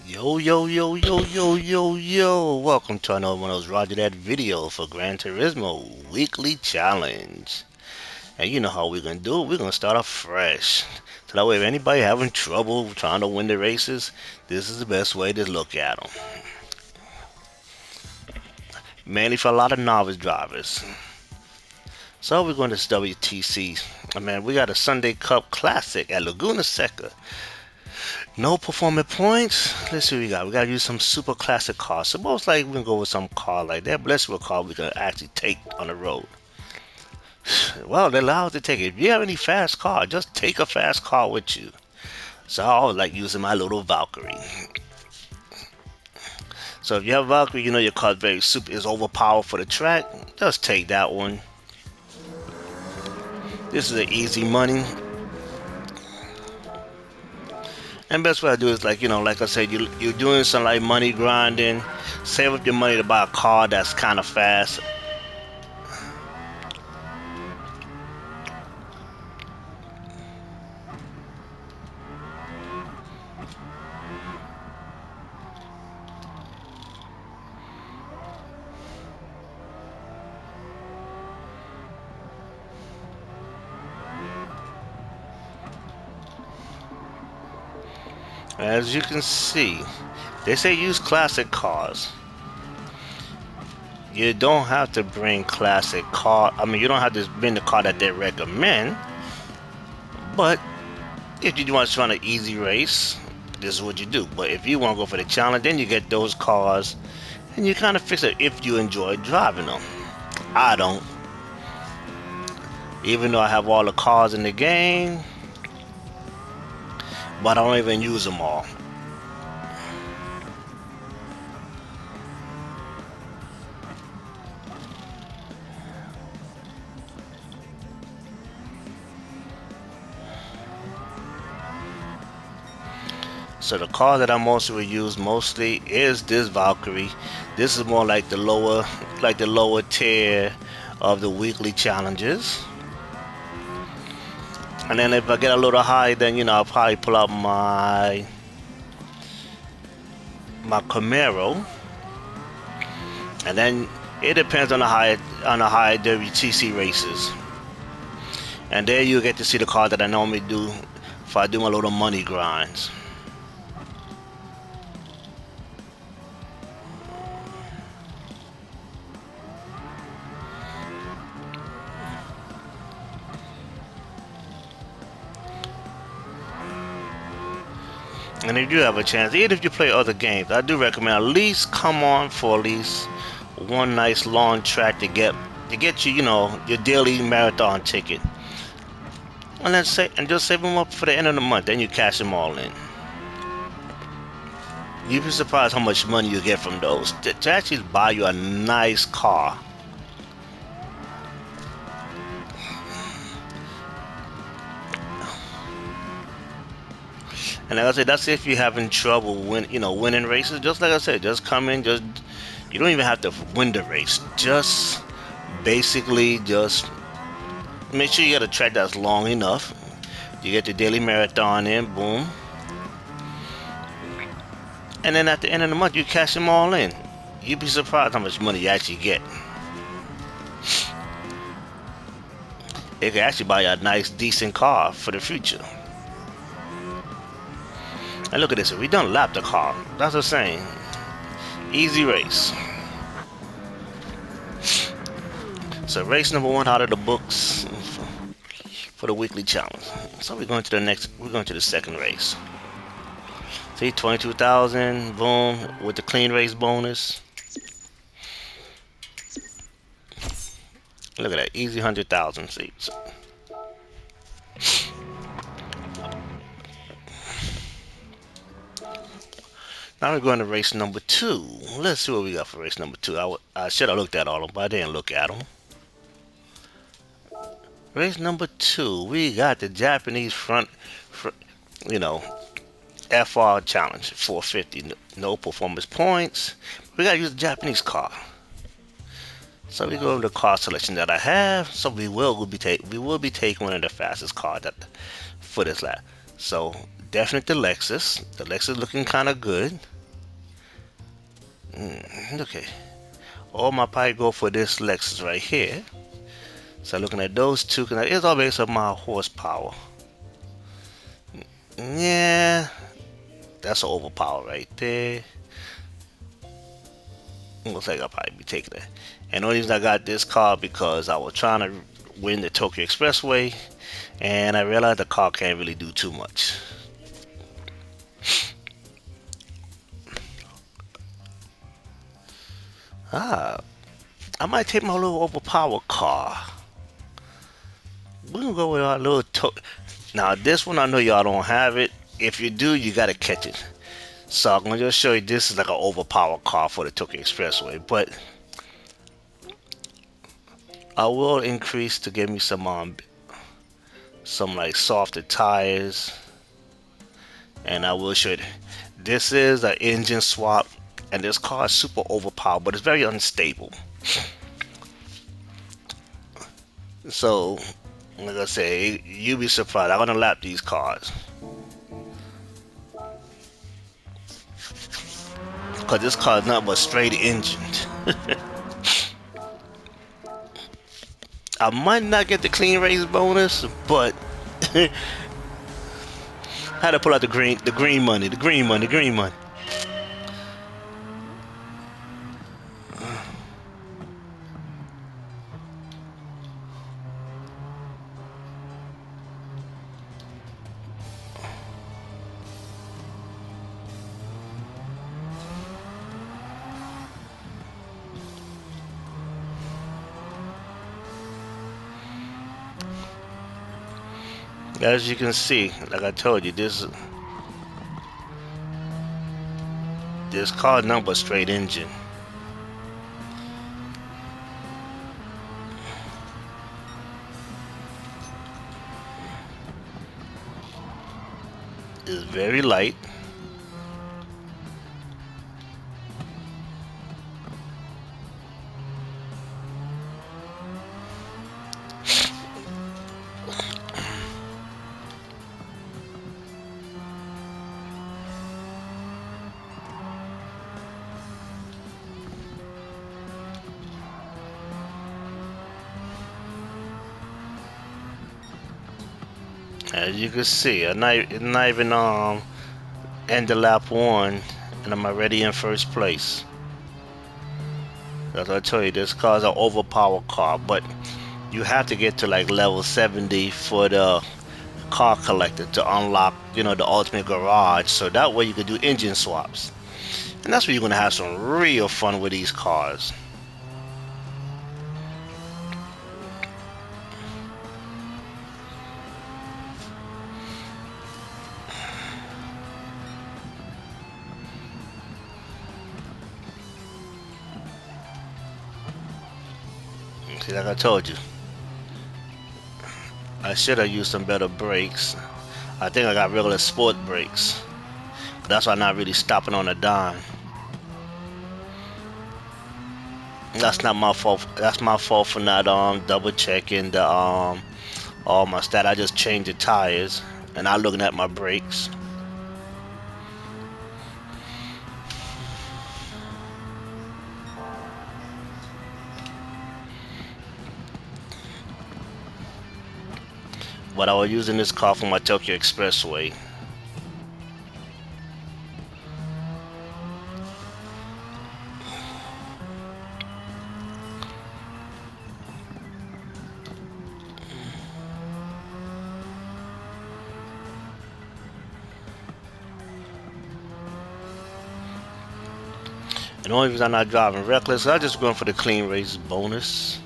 Yo, yo, yo, yo, yo, yo, yo. Welcome to another one of those Roger That video for Gran Turismo Weekly Challenge. And you know how we're going to do it. We're going to start off fresh. So that way, if anybody having trouble trying to win the races, this is the best way to look at them. Mainly for a lot of novice drivers. So we're going to WTC. We got a Sunday Cup Classic at Laguna Seca. No performance points. Let's see what we got. We got to use some super classic cars. So most likely we're going to go with some car like that. But let's see what car we can actually take on the road. Well, they're allowed to take it. If you have any fast car, just take a fast car with you. So I always like using my little Valkyrie. So if you have Valkyrie, you know your car is overpowered for the track. Just take that one. This is an easy money. And best way to do is like I said, you're doing some like money grinding. Save up your money to buy a car that's kind of fast. As you can see, they say use classic cars. You don't have to bring classic car. You don't have to bring the car that they recommend. But if you want to run an easy race, this is what you do. But if you want to go for the challenge, then you get those cars, and you kind of fix it if you enjoy driving them. I don't. Even though I have all the cars in the game, but I don't even use them all. So the car that I mostly use is this Valkyrie. This is more like the lower tier of the weekly challenges. And then if I get a little high, then I'll probably pull out my Camaro. And then it depends on the high WTC races. And there you get to see the car that I normally do if I do my little money grinds. And if you have a chance, even if you play other games, I do recommend at least come on for at least one nice long track to get you, your daily marathon ticket. And just save them up for the end of the month. Then you cash them all in. You'd be surprised how much money you get from those to actually buy you a nice car. And like I said, that's if you're having trouble winning races. Just like I said, just come in, you don't even have to win the race. Just basically just make sure you get a track that's long enough. You get the daily marathon in, boom. And then at the end of the month, you cash them all in. You'd be surprised how much money you actually get. It can actually buy you a nice, decent car for the future. And look at this, we done lapped the car. That's what I'm saying. Easy race. So race number 1 out of the books for the weekly challenge. So we're going to the second race. See, 22,000, boom, with the clean race bonus. Look at that, easy 100,000 seats. Now we're going to race number 2. Let's see what we got for race number 2. I should have looked at all of them, but I didn't look at them. Race number 2, we got the Japanese FR challenge, 450, no performance points. We gotta use the Japanese car. So we go to the car selection that I have. So we will be taking one of the fastest cars for this lap. So definitely the Lexus. The Lexus looking kind of good. Okay. Or my probably go for this Lexus right here. So looking at those two, cause it's all based on my horsepower. Yeah, that's an overpower right there. Looks like I'll probably be taking it. And the only reason I got this car because I was trying to win the Tokyo Expressway, and I realized the car can't really do too much. Ah, I might take my little overpowered car. We're gonna go with our little Now this one I know y'all don't have it. If you do, you gotta catch it. So I'm gonna just show you this is like an overpowered car for the Tokyo Expressway, but I will increase to give me some like softer tires, and I will show you. This is an engine swap, and this car is super overpowered, but it's very unstable. So, like I say, you'll be surprised. I'm gonna lap these cars because this car is nothing but straight engined. I might not get the clean race bonus, but I had to pull out the green money, the green money, the green money. As you can see, like I told you, this car number straight engine. It's very light. As you can see, I'm not even end the lap one, and I'm already in first place. As I told you, this car's an overpowered car, but you have to get to like level 70 for the car collector to unlock, the ultimate garage. So that way you can do engine swaps, and that's where you're gonna have some real fun with these cars. See, like I told you, I should have used some better brakes. I think I got regular sport brakes. That's why I'm not really stopping on a dime. That's not my fault. That's my fault for not double checking the all my stat. I just changed the tires and not looking at my brakes. But I was using this car for my Tokyo Expressway. And the only reason I'm not driving reckless, I'm just going for the clean race bonus.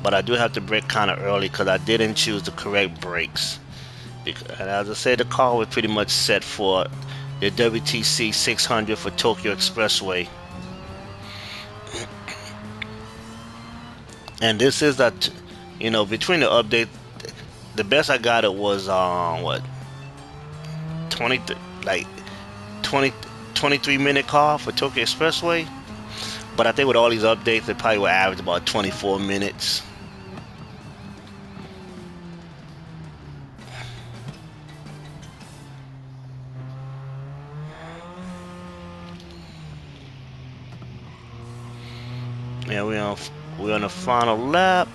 But I do have to brake kind of early because I didn't choose the correct brakes. And as I said, the car was pretty much set for the WTC 600 for Tokyo Expressway. And this is that, between the update, the best I got it was what 20 like 20 23-minute car for Tokyo Expressway. But I think with all these updates, it probably will average about 24 minutes. Yeah, we're on the final lap.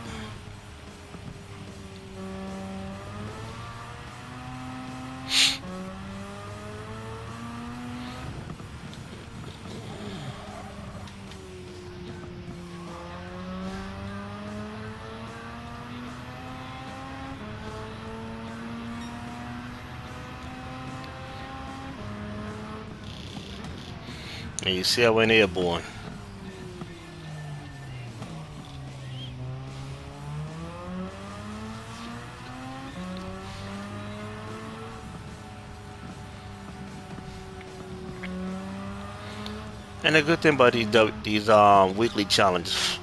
And you see I went airborne. And the good thing about these weekly challenges,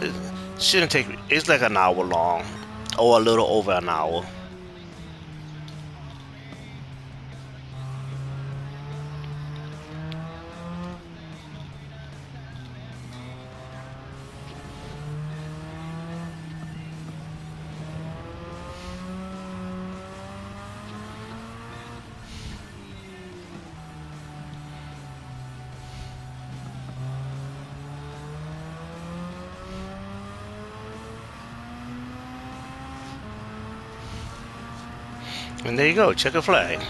it shouldn't take. It's like an hour long, or a little over an hour. And there you go. Check a flag.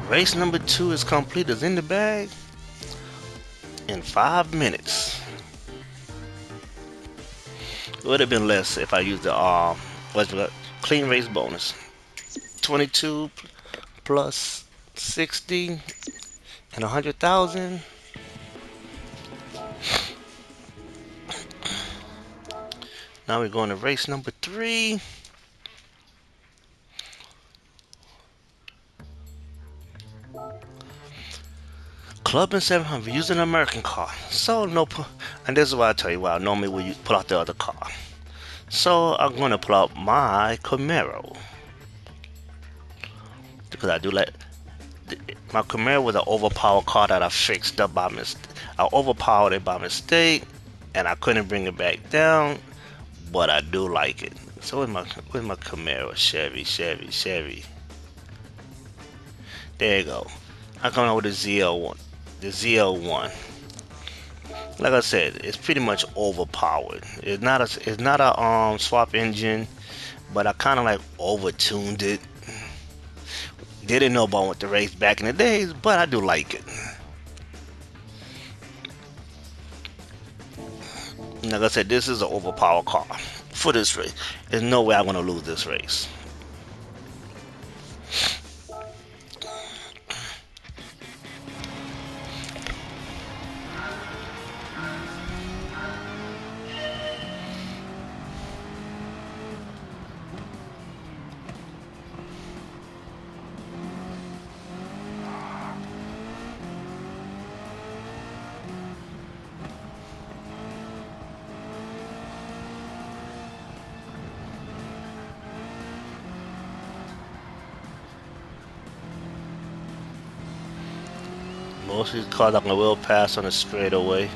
Race number 2 is complete. Is in the bag in 5 minutes. It would have been less if I used the what's it called? Clean race bonus. 22 plus 60 and 100,000. Now we're going to race number 3. Club in 700 using an American car. So no, and this is why I tell you why. Normally we pull out the other car. So I'm going to pull out my Camaro because I do like my Camaro was an overpowered car that I fixed up by mistake. I overpowered it by mistake, and I couldn't bring it back down. But I do like it. So with my Camaro, Chevy. There you go. I come out with the ZL1. The ZL1. Like I said, it's pretty much overpowered. It's not a swap engine, but I kind of like overtuned it. Didn't know about what the race back in the days, but I do like it. Like I said, this is an overpowered car for this race. There's no way I'm gonna lose this race. Most of these cars I will pass on the straightaway.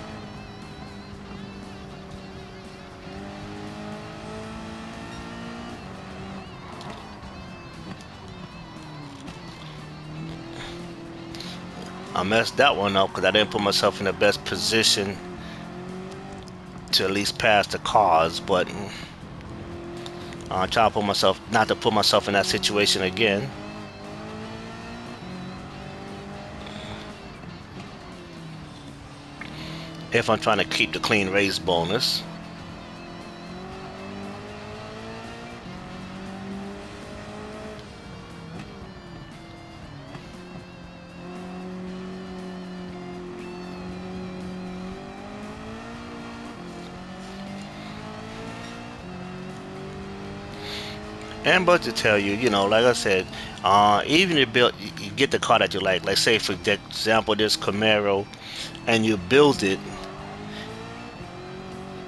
I messed that one up because I didn't put myself in the best position to at least pass the cars, but I'm trying to put myself, not to put myself in that situation again. If I'm trying to keep the clean race bonus. And but to tell you, like I said, even if you get the car that you like say for example this Camaro, and you build it,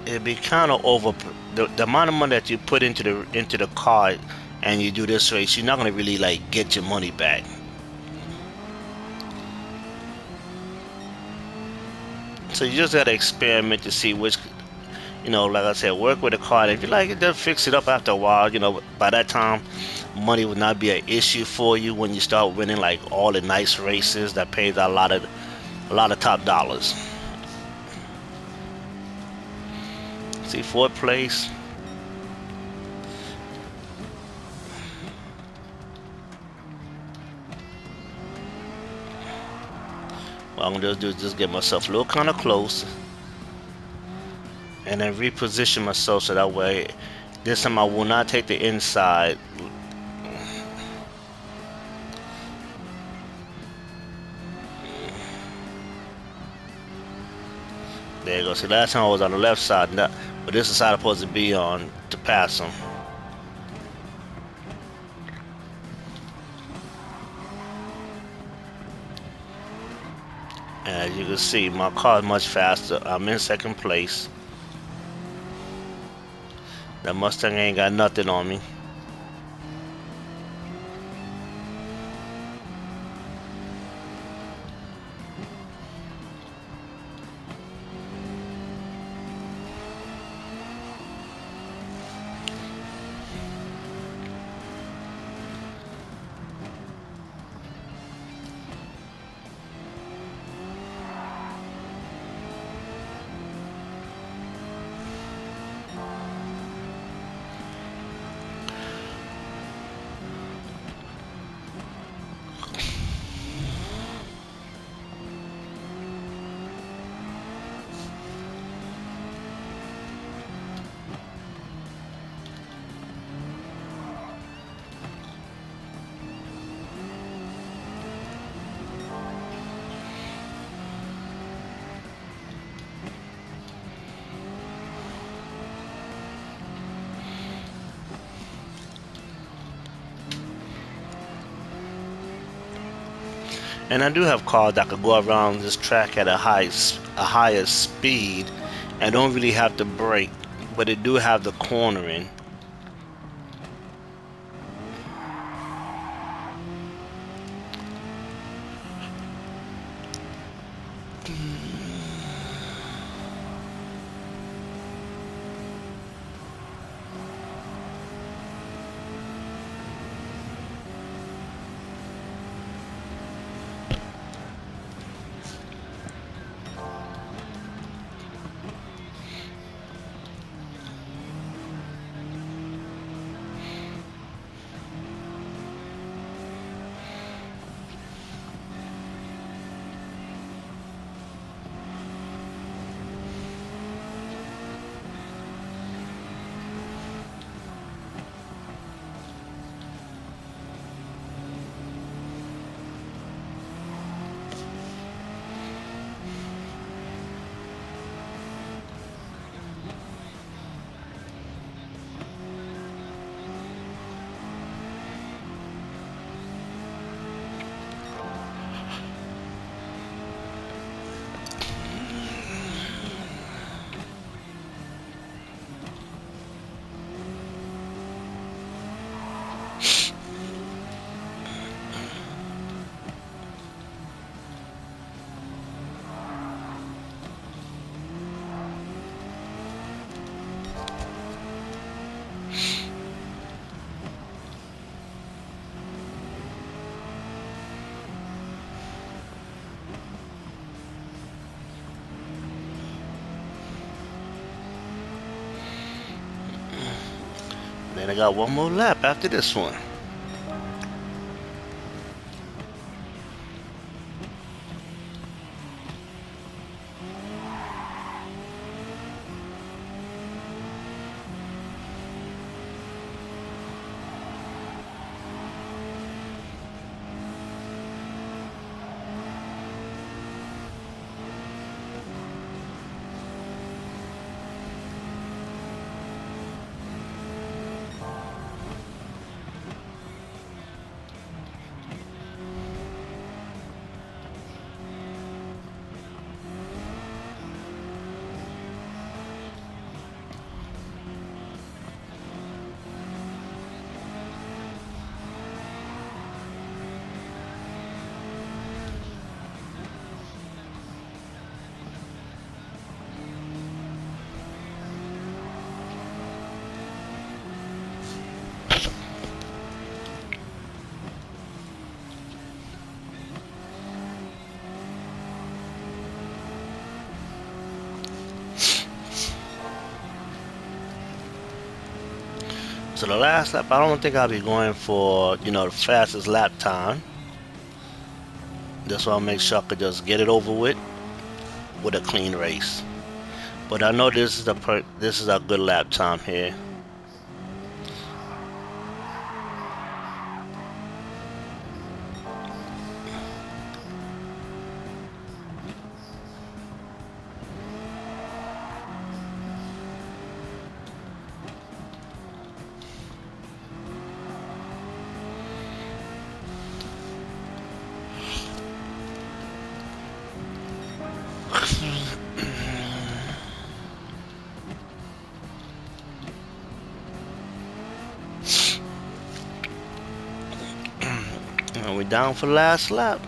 it'd be kind of over the amount of money that you put into the car, and you do this race, you're not gonna really like get your money back. So you just gotta experiment to see which, Like I said, work with the car. And if you like it, just fix it up after a while. By that time, money would not be an issue for you when you start winning like all the nice races that pays a lot of top dollars. See, fourth place. What I'm gonna do is just get myself a little kind of close, and then reposition myself so that way, this time I will not take the inside. There you go. See, last time I was on the left side, but this is the side I'm supposed to be on to pass them. And as you can see, my car is much faster. I'm in second place. That Mustang ain't got nothing on me. And I do have cars that could go around this track at a higher speed and don't really have to brake, but they do have the cornering. Then I got one more lap after this one. So the last lap, I don't think I'll be going for, the fastest lap time. That's why I'll make sure I could just get it over with a clean race. But I know this is a good lap time here. And we down for the last lap.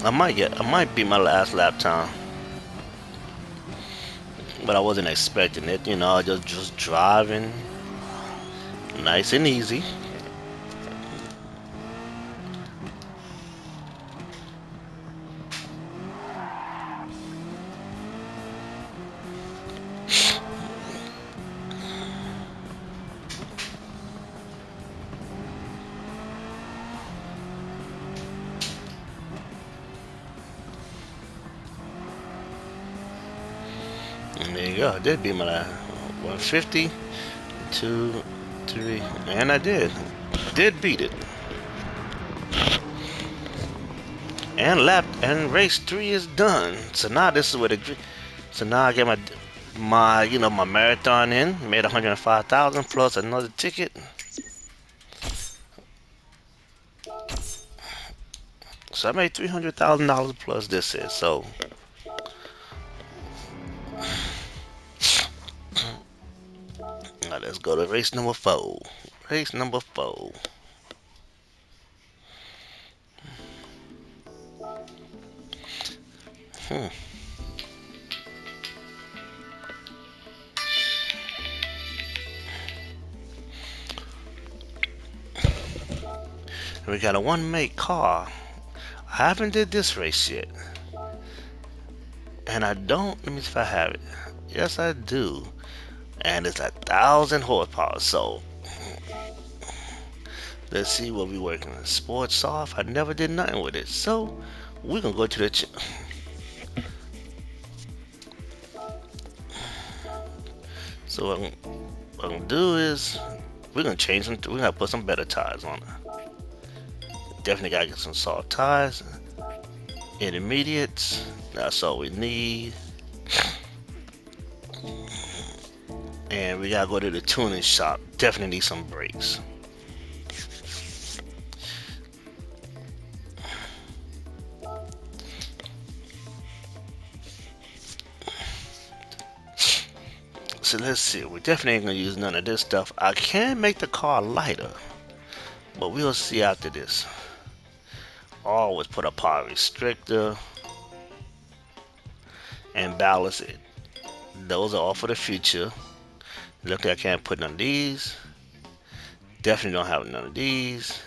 I might be my last lap time, but I wasn't expecting it. Just driving, nice and easy. And there you go. I did beat my last 150, 2, 3, and I did beat it. And race 3 is done. So now this is where so now I get my marathon in, made 105,000 plus another ticket. So I made $300,000 plus this is. So now let's go to race number 4. Race number 4. Hmm. We got a one make car. I haven't did this race yet. And I don't, let me see if I have it. Yes, I do. And it's 1,000 horsepower. So let's see what we working on. Sports off. I never did nothing with it. So we're gonna go to the so what I'm gonna do is we're gonna change them. We're gonna put some better tires on it. Definitely gotta get some soft tires. Intermediates. That's all we need. And we gotta go to the tuning shop. Definitely need some brakes. So let's see. We definitely ain't gonna use none of this stuff. I can make the car lighter, but we'll see after this. Always put a power restrictor and balance it. Those are all for the future. Look, like I can't put none of these. Definitely don't have none of these.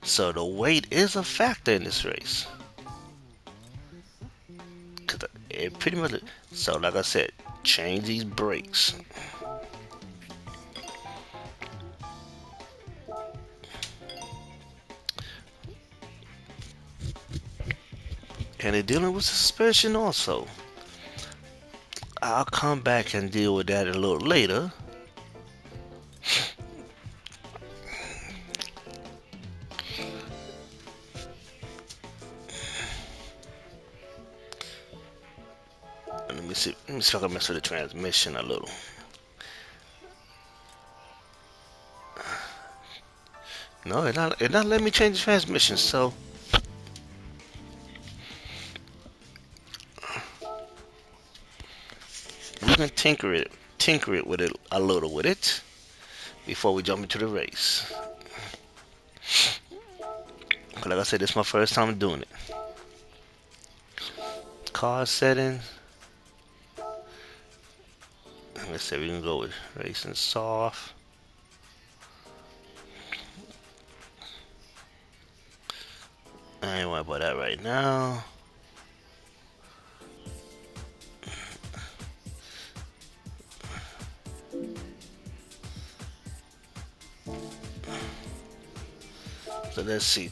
So the weight is a factor in this race. Cause it pretty much. So like I said, change these brakes. And they're dealing with suspension also. I'll come back and deal with that a little later. Let me see if I can mess with the transmission a little. No, it's not letting me change the transmission. So we can tinker it with it a little with it before we jump into the race. 'Cause like I said, this is my first time doing it. Car settings. Let's say we can go with racing soft. I ain't worried about that right now. So let's see.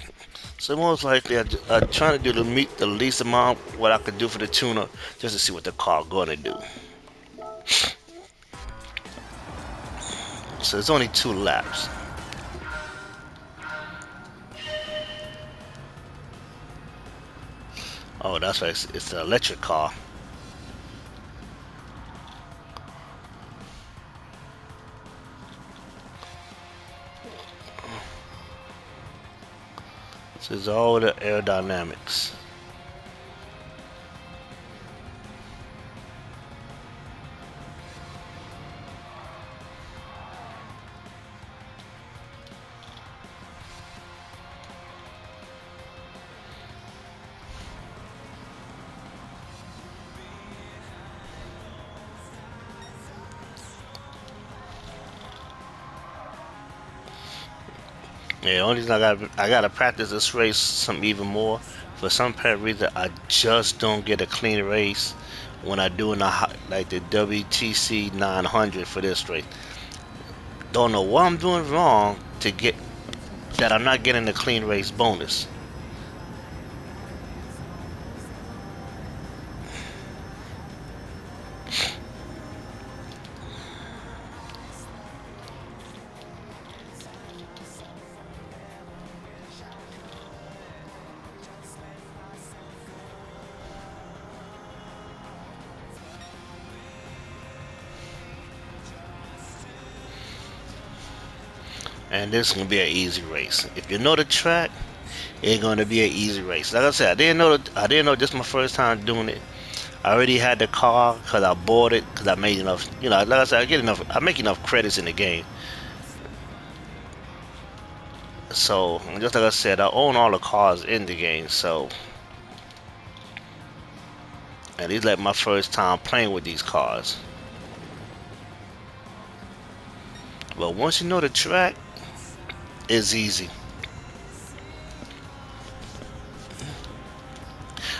So most likely I'm trying to do to meet the least amount what I could do for the tuner just to see what the car gonna do. So it's only 2 laps. Oh, that's right. It's an electric car. So it's all the aerodynamics. Yeah, only reason I gotta practice this race some even more. For some apparent reason, I just don't get a clean race when I do in like the WTC 900 for this race. Don't know what I'm doing wrong to get that I'm not getting the clean race bonus. And this is gonna be an easy race. If you know the track, it's gonna be an easy race. Like I said, I didn't know this is my first time doing it. I already had the car because I bought it because I made enough. Like I said, I make enough credits in the game. So just like I said, I own all the cars in the game. So and it's like my first time playing with these cars. But once you know the track, it's easy.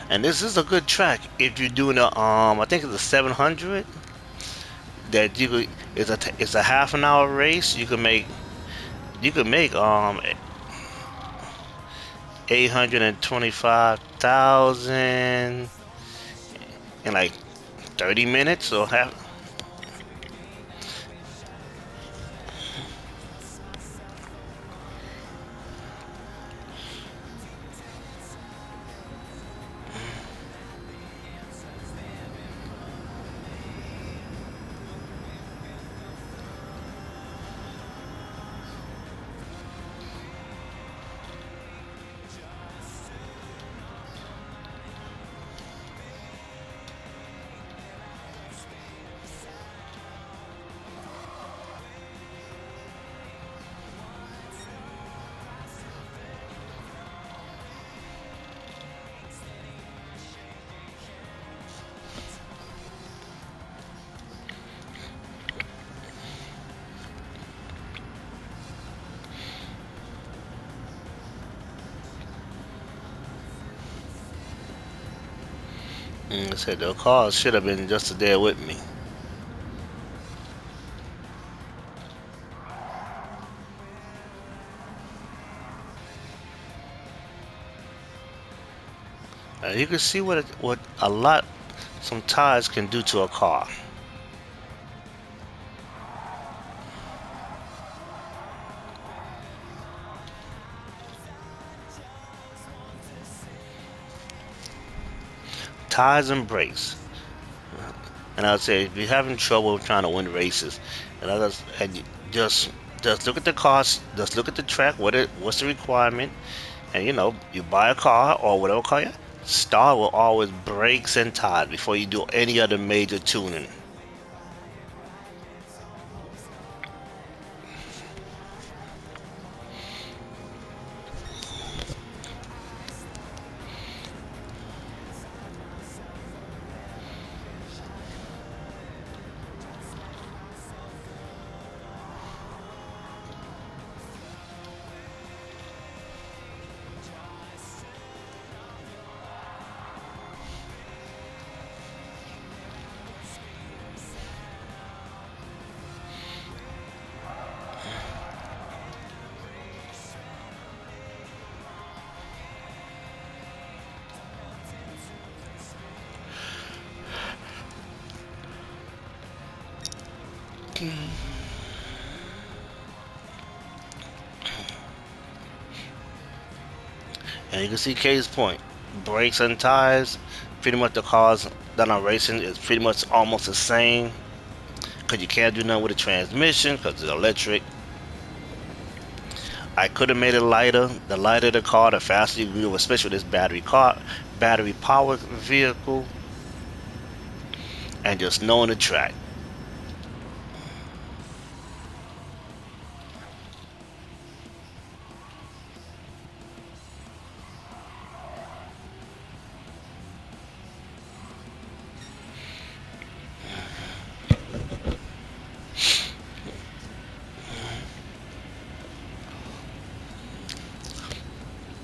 And this is a good track if you're doing I think it's a 700 that you could. It's a half an hour race. You could make 825,000 in like 30 minutes or half. I said the cars should have been just there with me. You can see what some tires can do to a car. Tires and brakes. And I'd say if you're having trouble trying to win races, and you just look at the cost, just look at the track, what's the requirement, and you buy a car or whatever car you start with always brakes and tires before you do any other major tuning. And you can see case point, brakes and tires, pretty much the cars that I'm racing is pretty much almost the same. Cause you can't do nothing with the transmission because it's electric. I could have made it lighter. The lighter the car, the faster you can go, especially with this battery powered vehicle, and just knowing the track.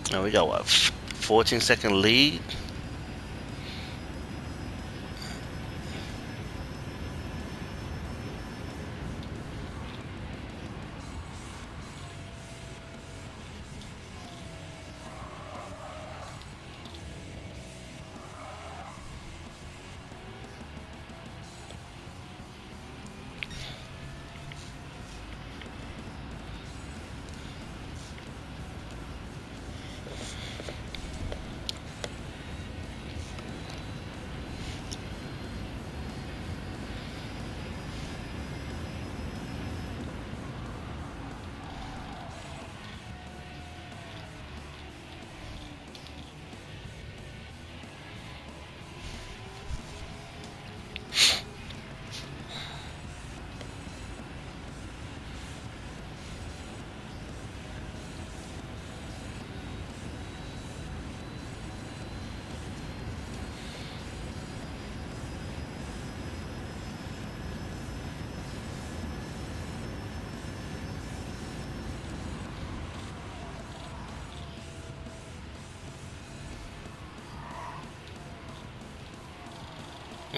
And we got what, 14-second lead.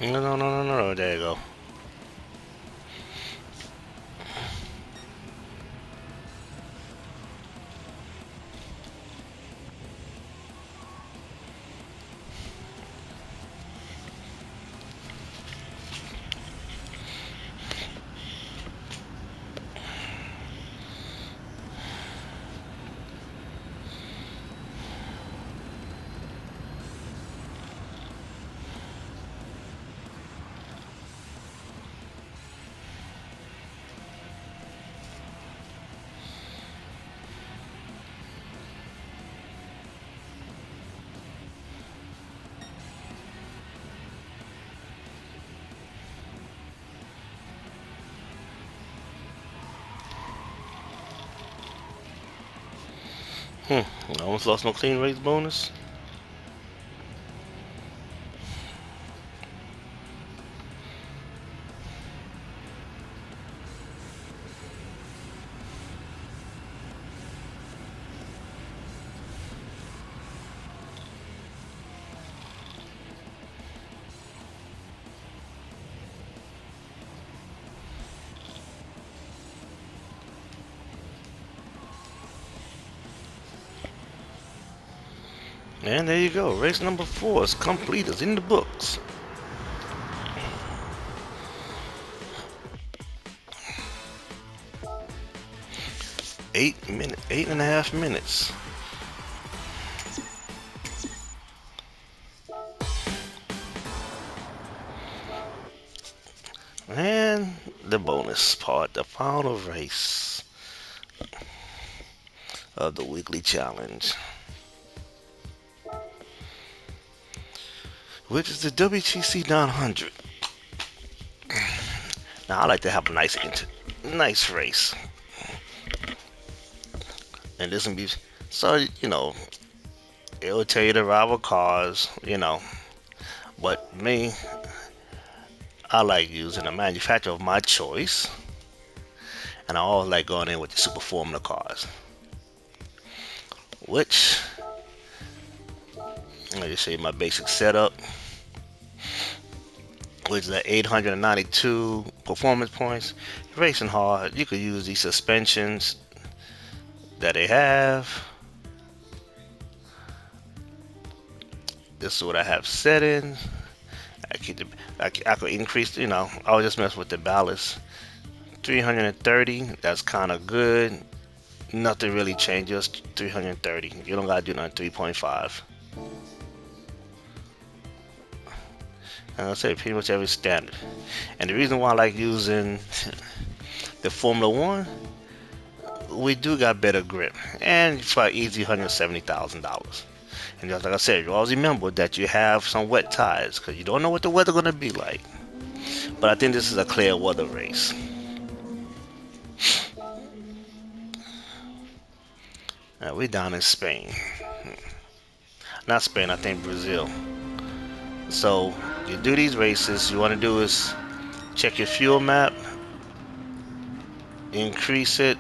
No, no, no, no, no. There you go. I almost lost my clean race bonus. And there you go. Race number 4 is complete. It's in the books. 8 minutes, 8.5 minutes. bonus part, the final race of the weekly challenge, which is the WTC 900. Now I like to have a nice race, and this will be so it will tell you the rival cars, But me, I like using a manufacturer of my choice, and I always like going in with the Super Formula cars, which let me just show you my basic setup, which is at 892 performance points. Racing hard, you could use these suspensions that they have. This is what I have set in. I could increase, I was just messing with the ballast. 330, that's kind of good. Nothing really changes. 330. You don't gotta do nothing. 3.5. And I say pretty much every standard. And the reason why I like using the Formula One, we do got better grip, and for an easy $170,000. And just like I said, you always remember that you have some wet tires because you don't know what the weather gonna be like. But I think this is a clear weather race. Now we're down in Spain. Not Spain, I think Brazil. So you do these races, you want to do is check your fuel map, increase it.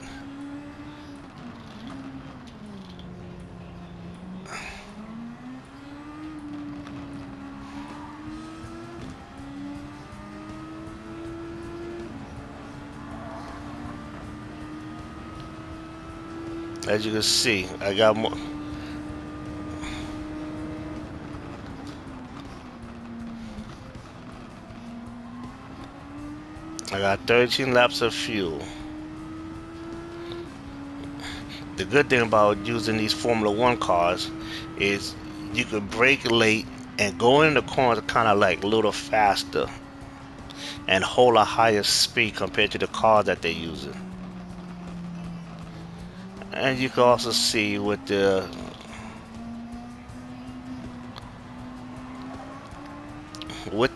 As you can see, I got more. I got 13 laps of fuel. The good thing about using these Formula One cars is you could brake late and go in the corners kind of like a little faster and hold a higher speed compared to the car that they're using. And you can also see with the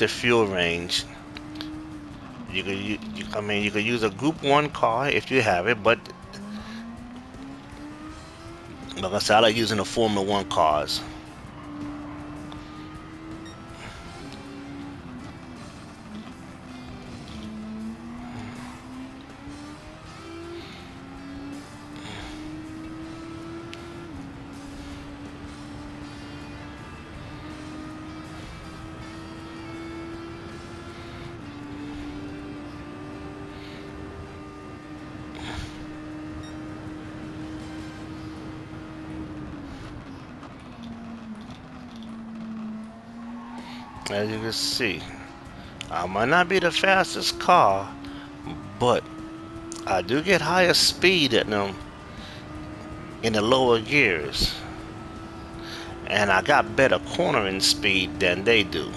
fuel range, you could use a Group 1 car if you have it, but like I said, I like using the Formula One cars. As you can see, I might not be the fastest car, but I do get higher speed at them in the lower gears, and I got better cornering speed than they do.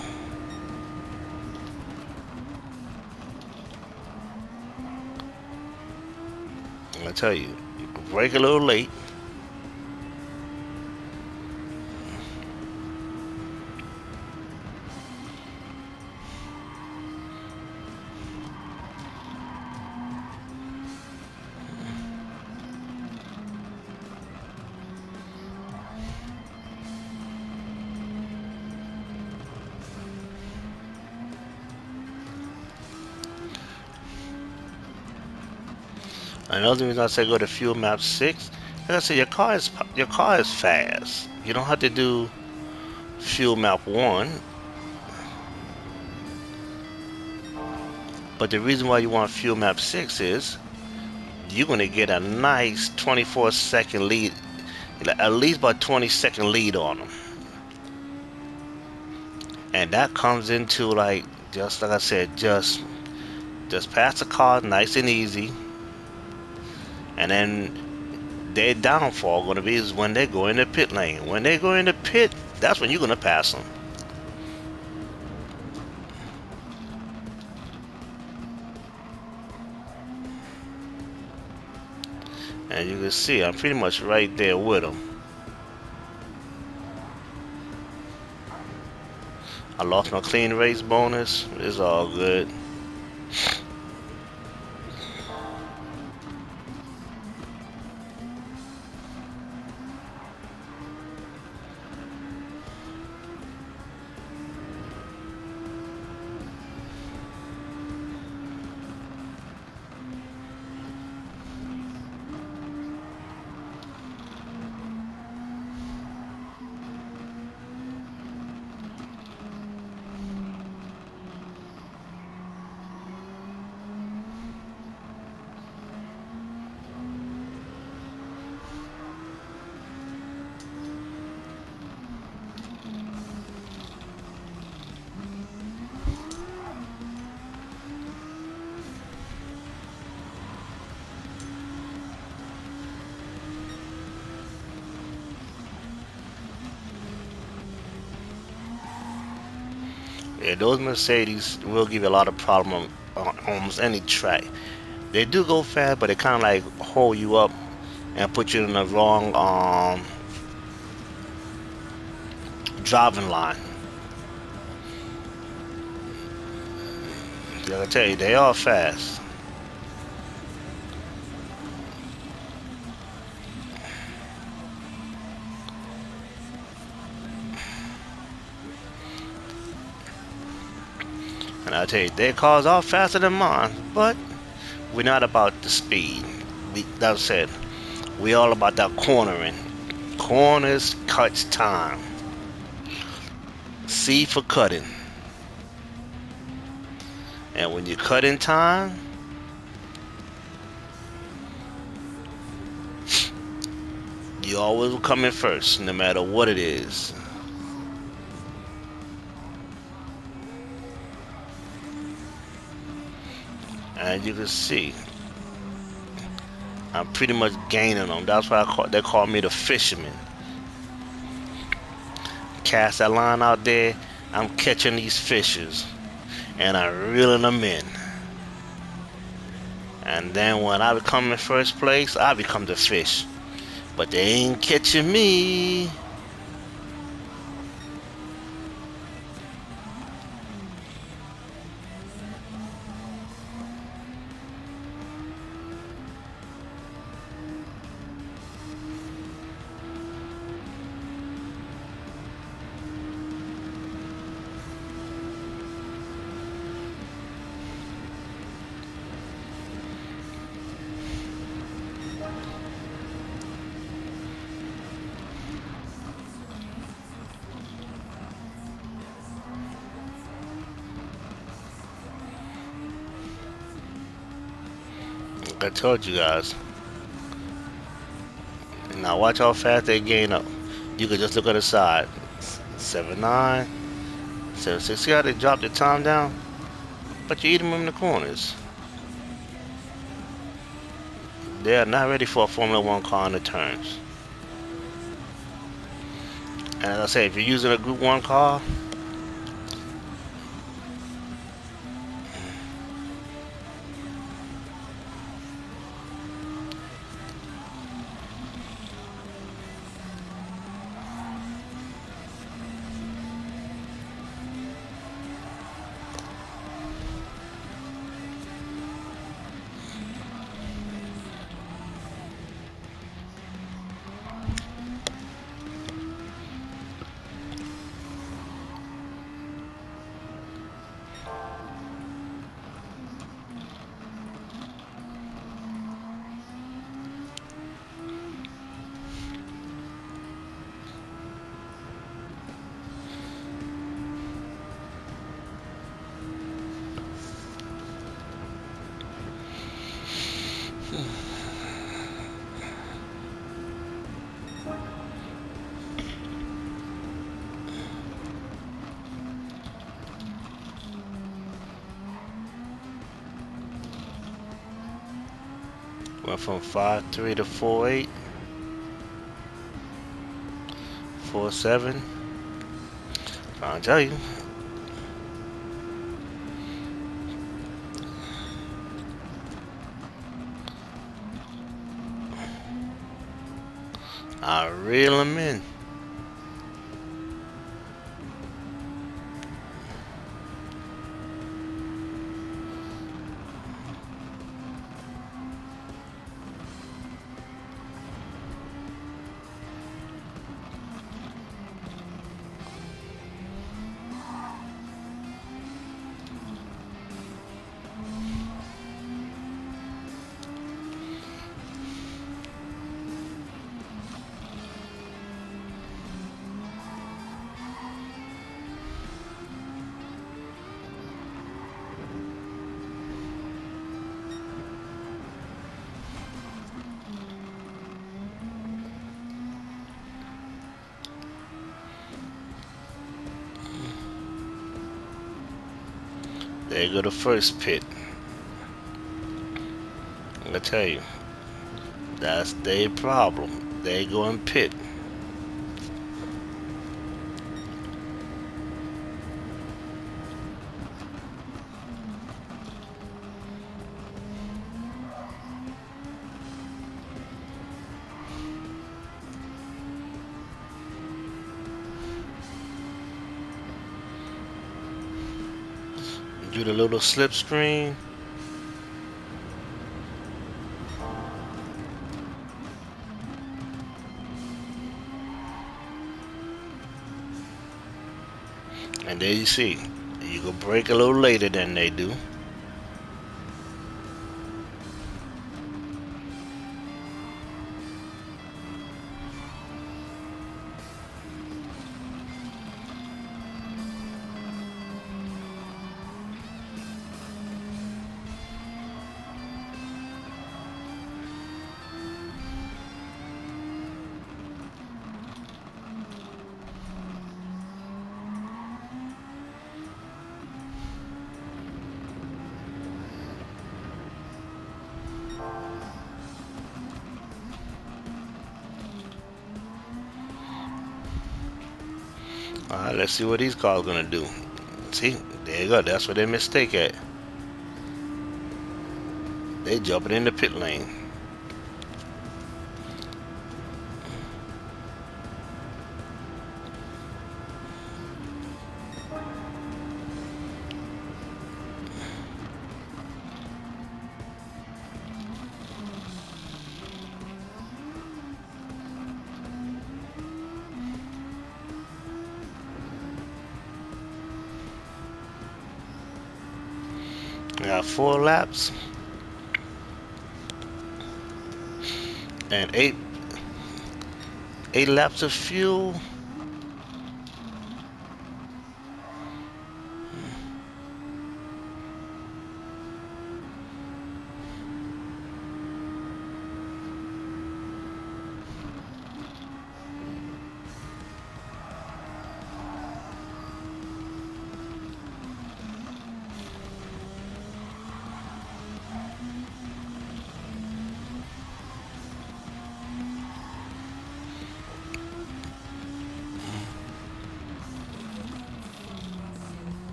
I tell you, you can brake a little late. Another reason I say go to fuel map 6, like I said, your car is fast. You don't have to do fuel map 1. But the reason why you want fuel map 6 is you're gonna get a nice 24-second lead, at least about 20-second lead on them. And that comes into like, just like I said, just pass the car nice and easy. And then their downfall going to be is when they go in the pit lane. When they go in the pit, that's when you're going to pass them. And you can see I'm pretty much right there with them. I lost my clean race bonus. It's all good. Yeah, those Mercedes will give you a lot of problem on almost any track. They do go fast, but they kind of like hold you up and put you in the wrong driving line. I gotta tell you, they are fast. And I tell you, their cars are faster than mine, but we're not about the speed. That said, we all about that cornering. Corners cuts time. C for cutting. And when you cut in time, you always will come in first, no matter what it is. And you can see, I'm pretty much gaining them. That's why they call me the fisherman. Cast that line out there, I'm catching these fishes, and I'm reeling them in. And then when I become in first place, I become the fish. But they ain't catching me. Like I told you guys. Now watch how fast they gain up. You could just look at the side. 7.9, 7.6. See how they drop the time down? But you eat them in the corners. They are not ready for a Formula One car in the turns. And as I say, if you're using a Group 1 car, went from 5.3 to 4.8, 4.7. I'll tell you. I reel them in. There you go, the first pit. I tell you, that's their problem. They go and pit. Do the little slip screen. And there you see, you can break a little later than they do. Alright, let's see what these cars gonna do. See, there you go, that's where their mistake at. They jumping in the pit lane. Got 4 laps and eight laps of fuel.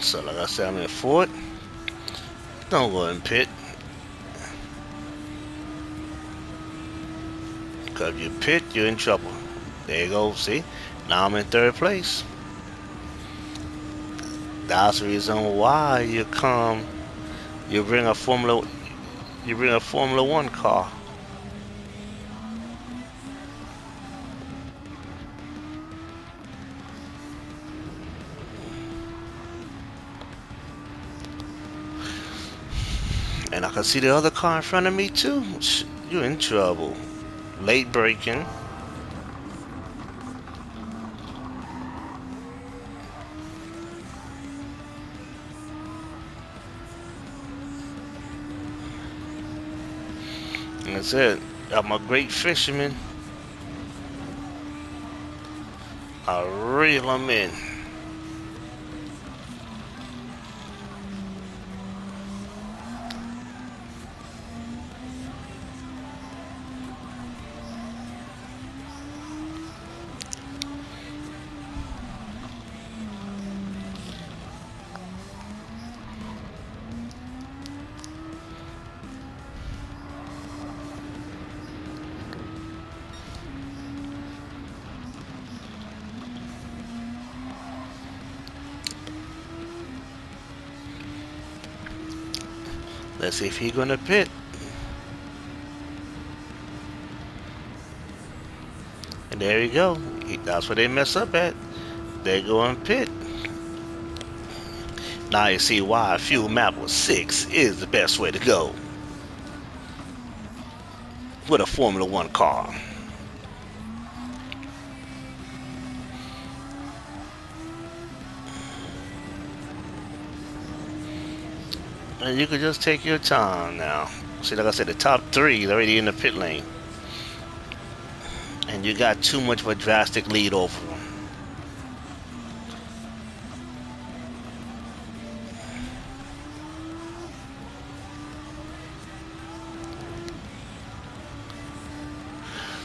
So like I said, I'm in fourth. Don't go in pit. Cause you pit, you're in trouble. There you go, see? Now I'm in third place. That's the reason why you bring a Formula One car. And I can see the other car in front of me too. You're in trouble. Late braking. And that's it. I'm a great fisherman. I reel them in. Let's see if he's gonna pit. And there you go. That's where they mess up at. They go and pit. Now you see why a fuel map with 6 is the best way to go with a Formula One car. And you could just take your time now. See, like I said, the top 3 is already in the pit lane. And you got too much of a drastic lead over them.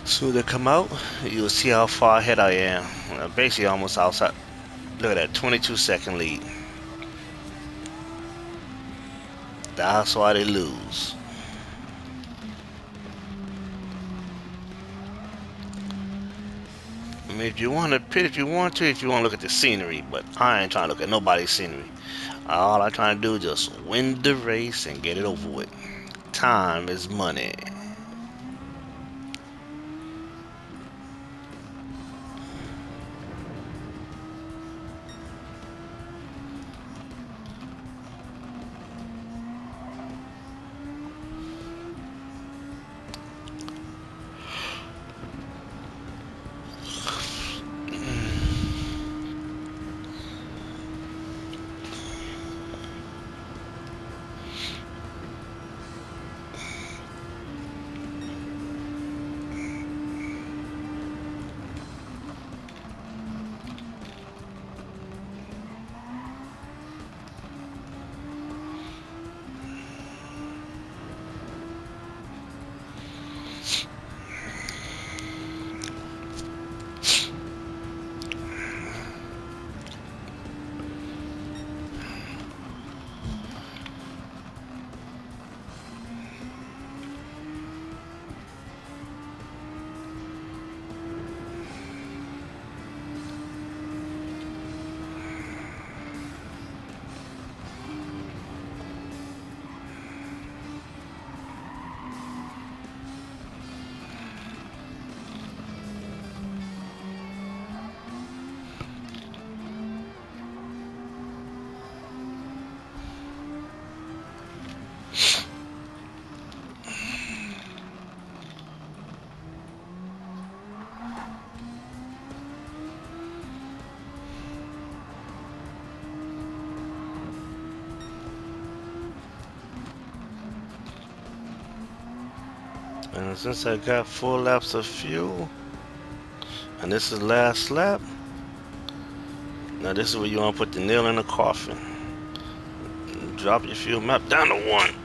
Soon they come out, you'll see how far ahead I am. Basically almost outside. Look at that, 22-second lead. That's why they lose. I mean, if you want to pit, if you want to look at the scenery, but I ain't trying to look at nobody's scenery. All I'm trying to do is just win the race and get it over with. Time is money. And since I got 4 laps of fuel, and this is last lap, now this is where you want to put the nail in the coffin. Drop your fuel map down to 1.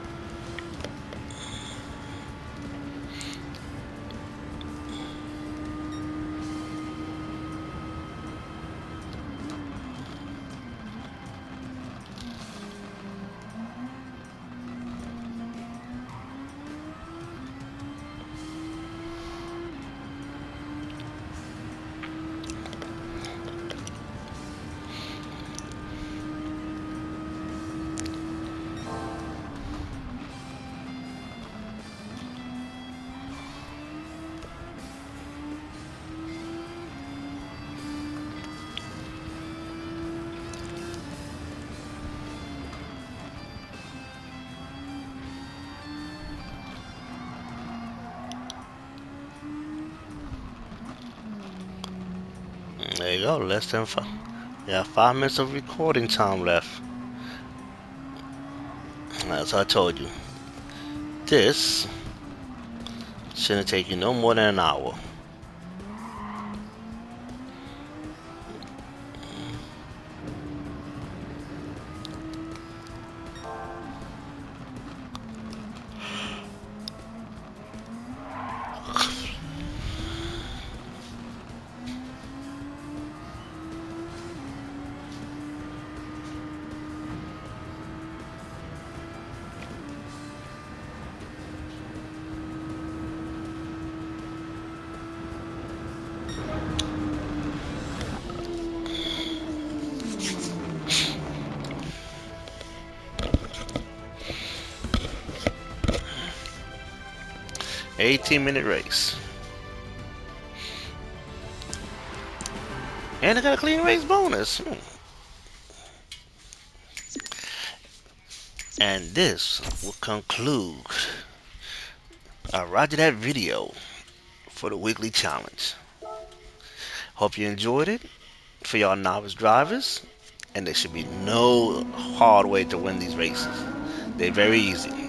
There you go, less than 5. Yeah, 5 minutes of recording time left. As I told you, this shouldn't take you no more than an hour. 18-minute race. And I got a clean race bonus. And this will conclude Roger that video for the weekly challenge. Hope you enjoyed it. For y'all novice drivers, and there should be no hard way to win these races. They're very easy.